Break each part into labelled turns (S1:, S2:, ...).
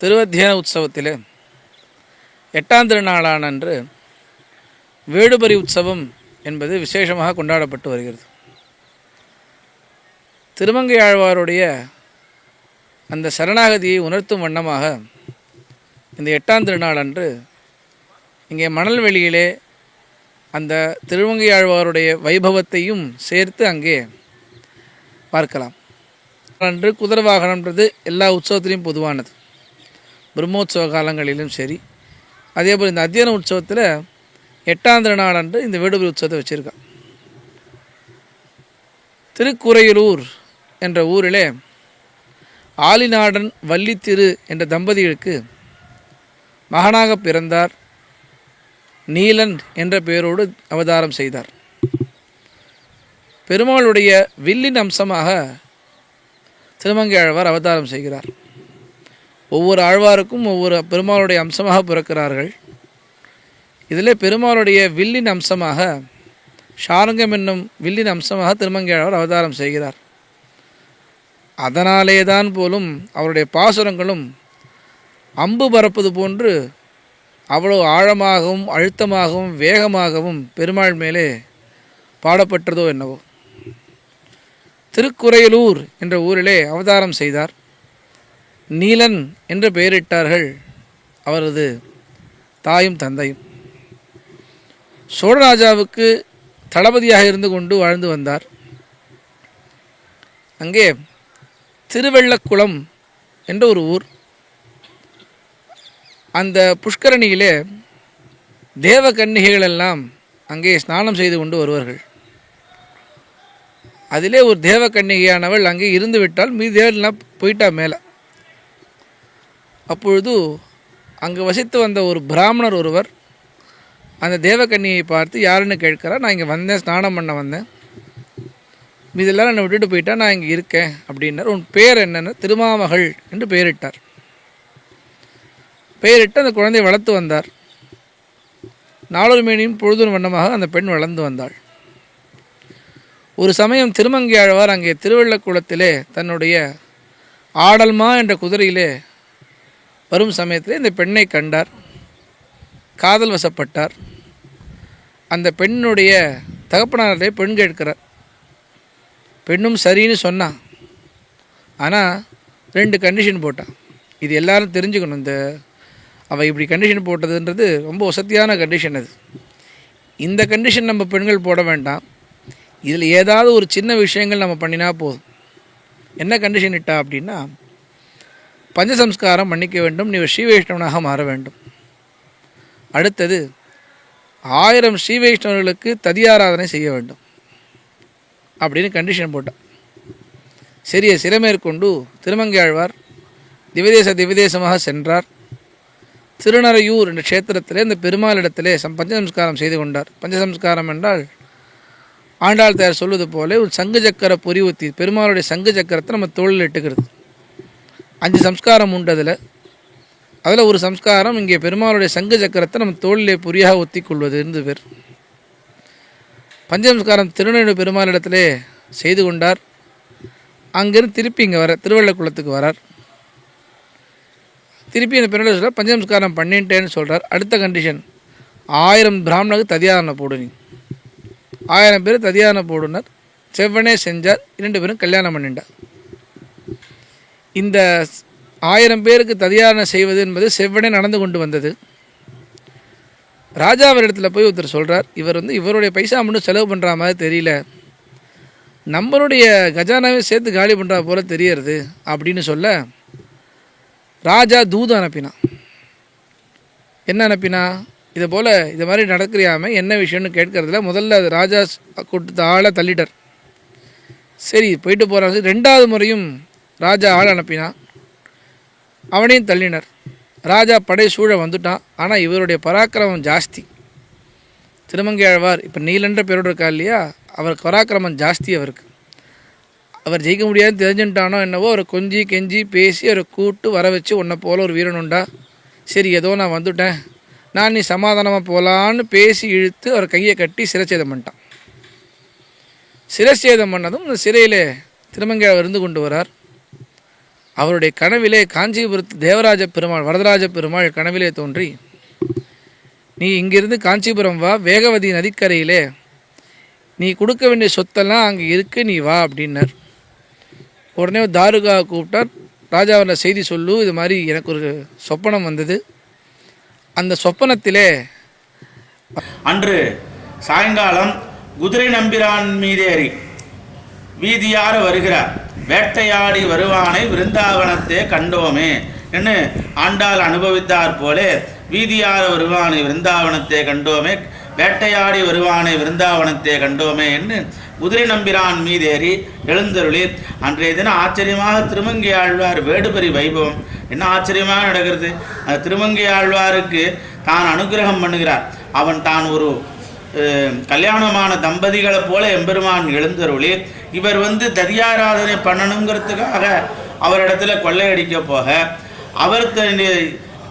S1: திருவத்தியான உற்சவத்தில் 8ஆம் திருநாளான அன்று வேடுபரி உற்சவம் என்பது விசேஷமாக கொண்டாடப்பட்டு வருகிறது. திருமங்கை ஆழ்வாருடைய அந்த சரணாகதியை உணர்த்தும் வண்ணமாக இந்த 8ஆம் திருநாள் அன்று இங்கே மணல்வெளியிலே அந்த திருமங்கை ஆழ்வாருடைய வைபவத்தையும் சேர்த்து அங்கே பார்க்கலாம். அன்று குதிரை வாகனம்ன்றது எல்லா உற்சவத்திலையும் பொதுவானது. பிரம்மோற்சவ காலங்களிலும் சரி, அதேபோல் இந்த அத்தியன உற்சவத்தில் 8ஆம் திருநாள் அன்று இந்த வேடுபரி உற்சவத்தை வச்சுருக்கான். திருக்குறையூர் என்ற ஊரிலே ஆலிநாடன் வள்ளித்திரு என்ற தம்பதிகளுக்கு மகனாக பிறந்தார். நீலன் என்ற பெயரோடு அவதாரம் செய்தார். பெருமாளுடைய வில்லின் அம்சமாக திருமங்கை ஆழ்வார் அவதாரம் செய்கிறார். ஒவ்வொரு ஆழ்வாருக்கும் ஒவ்வொரு பெருமாளுடைய அம்சமாக பிறக்கிறார்கள். இதில் பெருமாளுடைய வில்லின் அம்சமாக ஷாரங்கம் என்னும் வில்லின் அம்சமாக திருமங்கை ஆழ்வார் அவதாரம் செய்கிறார். அதனாலே தான் போலும் அவருடைய பாசுரங்களும் அம்பு பறப்பது போன்று அவ்வளோ ஆழமாகவும் அழுத்தமாகவும் வேகமாகவும் பெருமாள் மேலே பாடப்பட்டதோ என்னவோ. திருக்குறையூர் என்ற ஊரிலே அவதாரம் செய்தார். நீலன் என்று பெயரிட்டார்கள் அவரது தாயும் தந்தையும். சோழராஜாவுக்கு தளபதியாக இருந்து கொண்டு வாழ்ந்து வந்தார். அங்கே திருவெள்ளக்குளம் என்ற ஒரு ஊர். அந்த புஷ்கரணியிலே தேவ கன்னிகைகள் எல்லாம் அங்கே ஸ்நானம் செய்து கொண்டு வருவார்கள். அதிலே ஒரு தேவ கன்னிகையானவள் அங்கே இருந்து விட்டால் மீதி தேவெல்லாம் போயிட்டா மேலே. அப்பொழுது அங்கு வசித்து வந்த ஒரு பிராமணர் ஒருவர் அந்த தேவக்கன்னியை பார்த்து யாருன்னு கேட்கிறார். நான் இங்கே வந்தேன், ஸ்நானம் பண்ண வந்தேன், மீதெல்லாம் என்னை விட்டுட்டு போயிட்டா, நான் இங்கே இருக்கேன் அப்படின்னார். உன் பேர் என்னென்னு திருமாமகள் என்று பெயரிட்டார். பெயரிட்டு அந்த குழந்தையை வளர்த்து வந்தார். நாளொரு மேனியும் பொழுதும் வண்ணமாக அந்த பெண் வளர்ந்து வந்தாள். ஒரு சமயம் திருமங்கை ஆழ்வார் அங்கே திருவெள்ளக்குளத்திலே தன்னுடைய ஆடல்மா என்ற குதிரையிலே வரும் சமயத்தில் இந்த பெண்ணை கண்டார். காதல் வசப்பட்டார். அந்த பெண்ணுடைய தகப்பனாரே பெண் கேட்கிறார். பெண்ணும் சரின்னு சொன்னான். ஆனால் 2 கண்டிஷன் போட்டான். இது எல்லாரும் தெரிஞ்சுக்கணும். அவள் இப்படி கண்டிஷன் போட்டதுன்றது ரொம்ப வசதியான கண்டிஷன். அது இந்த கண்டிஷன் நம்ம பெண்கள் போட வேண்டாம். இதில் ஏதாவது ஒரு சின்ன விஷயங்கள் நம்ம பண்ணினா போதும். என்ன கண்டிஷன் இட்டா அப்படின்னா, பஞ்சசம்ஸ்காரம் பண்ணிக்க வேண்டும், நீ ஸ்ரீ வைஷ்ணவனாக மாற வேண்டும். அடுத்தது 1000 ஸ்ரீ வைஷ்ணவர்களுக்கு ததியாராதனை செய்ய வேண்டும் அப்படின்னு கண்டிஷன் போட்டான். சரிய சிறமேற்கொண்டு திருமங்கை ஆழ்வார் திவ்யதேசமாக சென்றார். திருநறையூர் என்ற க்ஷேத்திரத்திலே இந்த பெருமாளிடத்திலே பஞ்சசம்ஸ்காரம் செய்து கொண்டார். பஞ்சசம்ஸ்காரம் என்றால் ஆண்டாள் தயார் சொல்வது போல ஒரு சங்கு சக்கர பொறி ஊற்றி பெருமாளுடைய சங்கு சக்கரத்தை நம்ம தோளில் இட்டுக்கிறது. 5 சம்ஸ்காரம் உண்டு. அதில் ஒரு சம்ஸ்காரம் இங்கே பெருமாளுடைய சங்கு சக்கரத்தை நம்ம தோளிலே பொறியாக ஒத்தி கொள்வது இருந்து பேர். பஞ்சசம்ஸ்காரம் திருநெல்வேலி பெருமாளிடத்திலே செய்து கொண்டார். அங்கிருந்து திருப்பி இங்கே வர திருவள்ளக்குளத்துக்கு வரார். திருப்பி அந்த பெருமாள் சொல்கிறார், பஞ்சசம்ஸ்காரம் பண்ணிட்டேன்னு சொல்கிறார். அடுத்த கண்டிஷன் 1000 பிராமணருக்கு ததியாரணை போடு. நீ 1000 பேர் ததியாரணை போடுனர். செவ்வனே செஞ்சார். 2 பேரும் கல்யாணம் பண்ணிட்டார். இந்த 1000 பேருக்கு ததியாரணை செய்வது என்பது செவ்வனே நடந்து கொண்டு வந்தது. ராஜா அவரிடத்தில் போய் ஒருத்தர் சொல்கிறார், இவர் இவருடைய பைசா மட்டும் செலவு பண்ணுற மாதிரி தெரியல, நம்மளுடைய கஜானாவே சேர்த்து காலி பண்ணுறா போல தெரியறது அப்படின்னு சொல்ல, ராஜா தூது அனுப்பினான். என்ன அனுப்பினா, இதை போல் இது மாதிரி நடக்கிறியாமல் என்ன விஷயம்னு கேட்கறதில்ல. முதல்ல அது ராஜா கொடுத்த ஆளை தள்ளிட்டார். சரி போயிட்டு போகிறாங்க. 2வது முறையும் ராஜா ஆள் அனுப்பினான். அவனையும் தள்ளினர். ராஜா படை சூழ வந்துட்டான். ஆனால் இவருடைய பராக்கிரமம் ஜாஸ்தி. திருமங்கை ஆழ்வார் இப்போ நீலன்ற பேரோடு இருக்கா இல்லையா, அவர் பராக்கிரமம் ஜாஸ்தி. அவர் ஜெயிக்க முடியாதுன்னு தெரிஞ்சுட்டானோ என்னவோ, அவரை கொஞ்சி கெஞ்சி பேசி அவரை கூட்டு வர வச்சு, உன்னை போல ஒரு வீரனுண்டா, சரி ஏதோ நான் வந்துட்டேன், நான் நீ சமாதானமாக போகலான்னு பேசி இழுத்து அவர் கையை கட்டி சிரச்சேதம் பண்ணிட்டான். சிரச்சேதம் பண்ணதும் இந்த சிறையில் திருமங்கை இருந்து கொண்டு வரார். அவருடைய கனவிலே காஞ்சிபுரத்து தேவராஜ பெருமாள் வரதராஜ பெருமாள் கனவிலே தோன்றி, நீ இங்கிருந்து காஞ்சிபுரம் வா, வேகவதி நதிக்கரையிலே நீ கொடுக்க வேண்டிய சொத்தெல்லாம் அங்கே இருக்கு, நீ வா அப்படின்னார். உடனே தாருகா கூப்பிட்டார். ராஜாவோட செய்தி சொல்லு, இது மாதிரி எனக்கு ஒரு சொப்பனம் வந்தது. அந்த சொப்பனத்திலே
S2: அன்று சாயங்காலம் குதிரை நம்பிரான் மீதேறி வீதியார வருகிறார். வேட்டையாடி வருவானை விருந்தாவனத்தை கண்டோமே என்று ஆண்டாள் அனுபவித்தார் போலே, வீதியார வருவானை விருந்தாவனத்தை கண்டோமே, வேட்டையாடி வருவானை விருந்தாவனத்தை கண்டோமே என்று குதிரை நம்பிரான் மீதேறி எழுந்தருளி அன்றைய தினம் ஆச்சரியமாக திருமங்கை ஆழ்வார் வேடுபரி வைபவம் என்ன ஆச்சரியமாக நடக்கிறது. அந்த திருமங்கை ஆழ்வாருக்கு தான் அனுகிரகம் பண்ணுகிறார். அவன் தான் ஒரு கல்யாணமான தம்பதிகளை போல எம்பெருமான் எழுந்தருளி, இவர் ததியாராதனை பண்ணணுங்கிறதுக்காக அவரிடத்துல கொள்ளையடிக்க போக, அவர்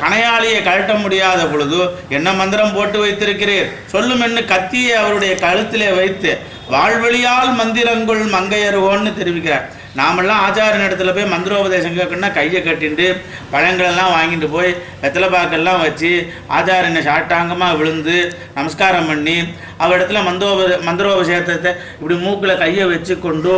S2: கணையாளியை கழட்ட முடியாத பொழுது என்ன மந்திரம் போட்டு வைத்திருக்கிறீர் சொல்லும் என்று கத்தியை அவருடைய கழுத்திலே வைத்து வாழ்வழியால் மந்திரங்குள் மங்கையருவோன்னு தெரிவிக்கிறார். நாமெல்லாம் ஆச்சாரியன் இடத்துல போய் மந்திரோபதேசம் கேட்கணுன்னா கையை கட்டிட்டு பழங்களெல்லாம் வாங்கிட்டு போய் வெத்தலை பாக்கெல்லாம் வச்சு ஆச்சாரியனை சாட்டாங்கமாக விழுந்து நமஸ்காரம் பண்ணி அவரிடத்துல மந்திரோபதேசத்தை இப்படி மூக்கில் கையை வச்சு கொண்டு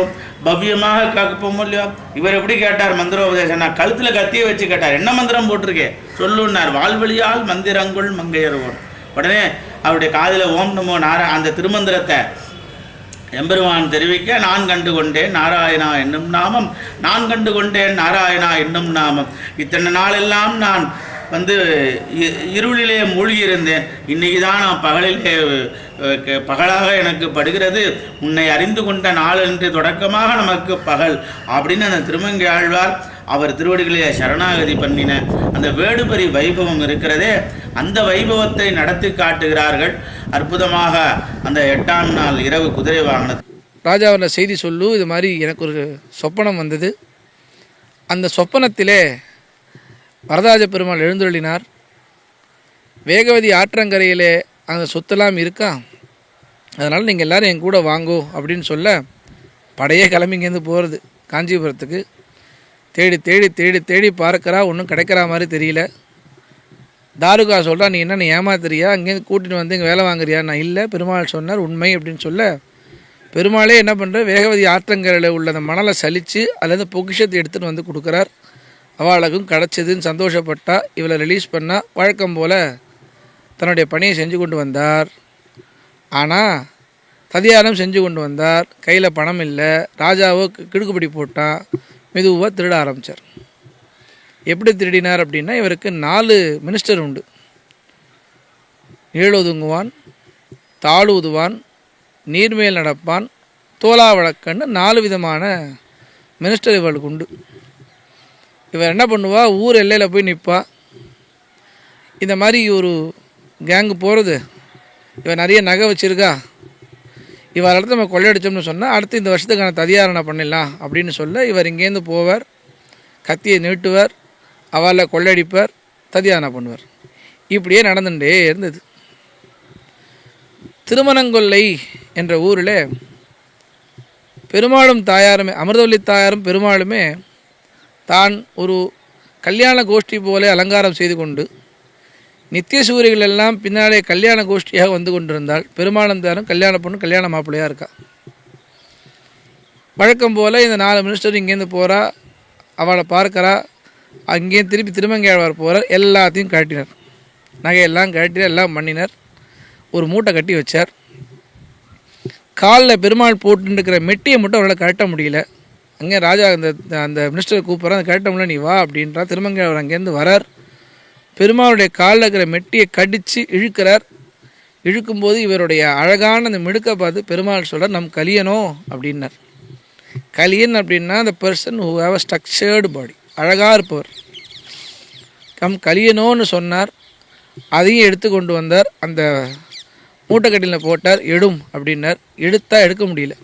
S2: பவ்யமாக கேட்போம் இல்லையோ. இவர் எப்படி கேட்டார் மந்திரோபதேசம்னா கழுத்தில் கத்தியை வச்சு கேட்டார். என்ன மந்திரம் போட்டிருக்கே சொல்லுன்னார். வாழ்வழியால் மந்திரங்குள் மங்கையருவோன். உடனே அவருடைய காதில் ஓம் நமோ அந்த திருமந்திரத்தை எம்பெருமான் தெரிவிக்க, நான் கண்டு கொண்டேன் நாராயணா என்னும் நாமம், நான் கண்டு கொண்டேன் நாராயணா என்னும் நாமம். இத்தனை நாளெல்லாம் நான் இருளிலே மூழ்கியிருந்தேன். இன்றைக்கி தான் நான் பகலாக எனக்கு படுகிறது. உன்னை அறிந்து கொண்ட நாள் என்று தொடக்கமாக நமக்கு பகல் அப்படின்னு அந்த திருமங்கை ஆழ்வார் அவர் திருவடிகளிலே சரணாகதி பண்ணின அந்த வேடுபரி வைபவம் இருக்கிறதே, அந்த வைபவத்தை நடத்தி காட்டுகிறார்கள். அற்புதமாக அந்த 8ஆம் நாள் இரவு குதிரை வாங்கினது.
S1: ராஜாவோட செய்தி சொல்லு, இது மாதிரி எனக்கு ஒரு சொப்பனம் வந்தது. அந்த சொப்பனத்திலே வரதராஜ பெருமாள் எழுந்தருளினார். வேகவதி ஆற்றங்கரையிலே அந்த சொத்தெல்லாம் இருக்கா, அதனால் நீங்கள் எல்லோரும் என் கூட வாங்கோ அப்படின்னு சொல்ல, படையே கிளம்பிங்கேருந்து போகிறது காஞ்சிபுரத்துக்கு. தேடி தேடி தேடி தேடி பார்க்குறா, ஒன்றும் கிடைக்கிற மாதிரி தெரியல. தாருகா சொல்கிறா, நீ என்ன ஏமாத்துறியா, அங்கேருந்து கூட்டின்னு வந்து இங்கே வேலை வாங்குறியா? நான் இல்லை, பெருமாள் சொன்னார் உண்மை அப்படின்னு சொல்ல, பெருமாளே என்ன பண்ணுற, வேகவதி ஆற்றங்கரையில் உள்ள அந்த மணலை சலித்து அதுலேருந்து பொக்கிஷத்தை எடுத்துகிட்டு வந்து கொடுக்குறார். அவளுக்கும் கிடச்சிதுன்னு சந்தோஷப்பட்டா. இவளை ரிலீஸ் பண்ணால் வழக்கம் போல் தன்னுடைய பணியை செஞ்சு கொண்டு வந்தார். ஆனால் ததியாரம் செஞ்சு கொண்டு வந்தார். கையில் பணம் இல்லை. ராஜாவோ கிடுக்குப்பிடி போட்டான். மெதுவாக திருட ஆரம்பித்தார். எப்படி திருடினார் அப்படின்னா, இவருக்கு 4 மினிஸ்டர் உண்டு. நீழொதுங்குவான், தாழூதுவான், நீர்மேல் நடப்பான், தோலா வழக்கன்னு 4 விதமான மினிஸ்டர் இவளுக்கு உண்டு. இவர் என்ன பண்ணுவா, ஊர் எல்லையில் போய் நிற்பா. இந்த மாதிரி ஒரு கேங்கு போகிறது, இவர் நிறைய நகை வச்சுருக்கா, இவர் இடத்துல நம்ம கொள்ளையடிச்சோம்னு சொன்னால் அடுத்து இந்த வருஷத்துக்கான ததியாரணை பண்ணிடலாம் அப்படின்னு சொல்ல, இவர் இங்கேருந்து போவார், கத்தியை நீட்டுவார், அவளை கொள்ளையடிப்பார், ததியாரணை பண்ணுவார். இப்படியே நடந்துகிட்டே இருந்தது. திருமணங்கொல்லை என்ற ஊரில் பெருமாளும் தாயாருமே, அமிர்தவல்லி தாயாரும் பெருமாளுமே தான் ஒரு கல்யாண கோஷ்டி போல அலங்காரம் செய்து கொண்டு நித்திய சூரியர்கள் எல்லாம் பின்னாலே கல்யாண கோஷ்டியாக வந்து கொண்டிருந்தால், பெருமாளும் தாரும் கல்யாண பொண்ணு கல்யாண மாப்பிள்ளையாக இருக்கா. வழக்கம் போல் இந்த 4 மினிஸ்டர் இங்கேருந்து போகிறா, அவளை பார்க்குறா. அங்கேயும் திருப்பி திருமங்கையாழ்வார் போகிறார். எல்லாத்தையும் கட்டினார், நகையெல்லாம் கட்டினார், எல்லாம் பண்ணினார். ஒரு மூட்டை கட்டி வச்சார். காலில் பெருமாள் போட்டுருக்கிற மெட்டியை மட்டும் அவரால் கட்ட முடியல. அங்கே ராஜா அந்த மினிஸ்டரை கூப்பிட்றா, அந்த கட்ட முடியல, நீ வா அப்படின்றா. திருமங்கையாழ்வார் அங்கேருந்து வரார். பெருமாளுடைய காலில் இருக்கிற மெட்டியை கடித்து இழுக்கிறார். இழுக்கும்போது இவருடைய அழகான அந்த மிடுக்கை பார்த்து பெருமாள் சொல்கிறார், நம் கலியனோ அப்படின்னார். கலியன் அப்படின்னா அந்த person who have a structured body, அழகாக இருப்பவர். கலியனோன்னு சொன்னார். அதையும் எடுத்து கொண்டு வந்தார். அந்த மூட்டைக்கட்டியில் போட்டார். எடும் அப்படின்னார். எடுத்தால் எடுக்க முடியல.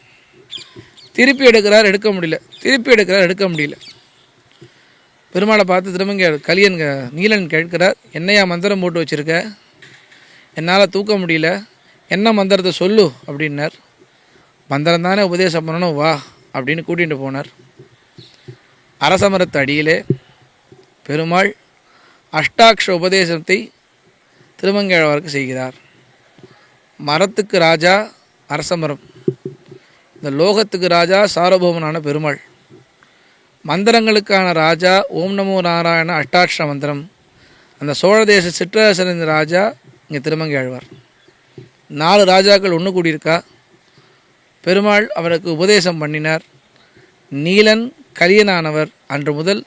S1: திருப்பி எடுக்கிறார், எடுக்க முடியல. திருப்பி எடுக்கிறார், எடுக்க முடியல. பெருமாளை பார்த்து திரும்ப கலியன் நீலன் கேட்கிறார், என்னையா மந்திரம் போட்டு வச்சுருக்க, என்னால் தூக்க முடியல, என்ன மந்திரத்தை சொல்லு அப்படின்னார். மந்திரம் தானே உபதேசம் பண்ணணும், வா அப்படின்னு கூட்டிகிட்டு போனார். அரசமரத்து அடியிலே பெருமாள் அஷ்டாக்ஷ உபதேசத்தை திருமங்கையாழ்வாருக்கு செய்கிறார். மரத்துக்கு ராஜா அரசமரம், இந்த லோகத்துக்கு ராஜா சார்வபௌமனான பெருமாள், மந்திரங்களுக்கான ராஜா ஓம் நமோ நாராயண அஷ்டாட்சர மந்திரம், அந்த சோழ தேச சிற்றரசரின் ராஜா இங்கே திருமங்கையாழ்வார். 4 ராஜாக்கள் ஒன்று கூடியிருக்கா. பெருமாள் அவருக்கு உபதேசம் பண்ணினார். நீலன் கலியனானவர் அன்று முதல்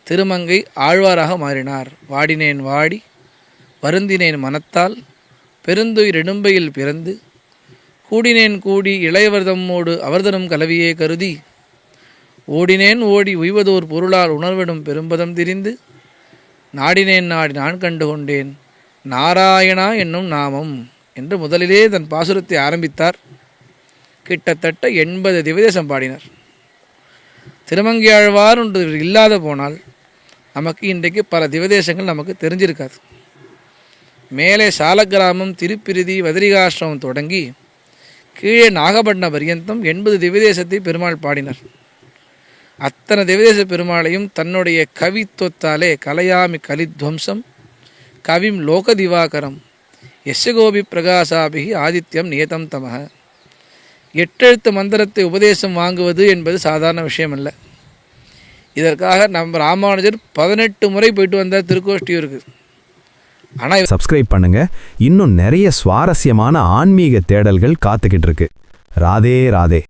S1: திருமங்கை ஆழ்வாராக மாறினார். வாடினேன் வாடி வருந்தினேன் மனத்தால் பெருந்துயிர் இடும்பையில் பிறந்து கூடினேன் கூடி இளையவர்தம்மோடு அவர்தனும் கலவியே கருதி ஓடினேன் ஓடி உய்வதோர் பொருளால் உணர்விடும் பெரும்பதம் திரிந்து நாடினேன் நாடி நான் கண்டு கொண்டேன் நாராயணா என்னும் நாமம் என்று முதலிலே தன் பாசுரத்தை ஆரம்பித்தார். கிட்டத்தட்ட 80 திவதேசம் பாடினார். திருமங்கையாழ்வார் ஒன்று இல்லாத போனால் நமக்கு இன்றைக்கு பல திவதேசங்கள் நமக்கு தெரிஞ்சிருக்காது. மேலே சாலக்கிராமம், திருப்பிரிதி, வதிரிகாசிரமம் தொடங்கி கீழே நாகப்பட்டின பரியந்தம் 80 திவதேசத்தை பெருமாள் பாடினார். அத்தனை திவதேச பெருமாளையும் தன்னுடைய கவித்துவத்தாலே கலையாமி கலித்வம்சம் கவிம் லோக திவாகரம் யஸ்யகோபி பிரகாசாபிகி ஆதித்யம் நியதம் தமக. 8 எழுத்து மந்திரத்தை உபதேசம் வாங்குவது என்பது சாதாரண விஷயம் அல்ல. இதற்காக நம்ம ராமானுஜர் 18 முறை போயிட்டு வந்தார் திருக்கோஷ்டியூருக்கு. ஆனால்
S3: சப்ஸ்கிரைப் பண்ணுங்க, இன்னும் நிறைய சுவாரஸ்யமான ஆன்மீக தேடல்கள் காத்துக்கிட்டு இருக்கு. ராதே ராதே.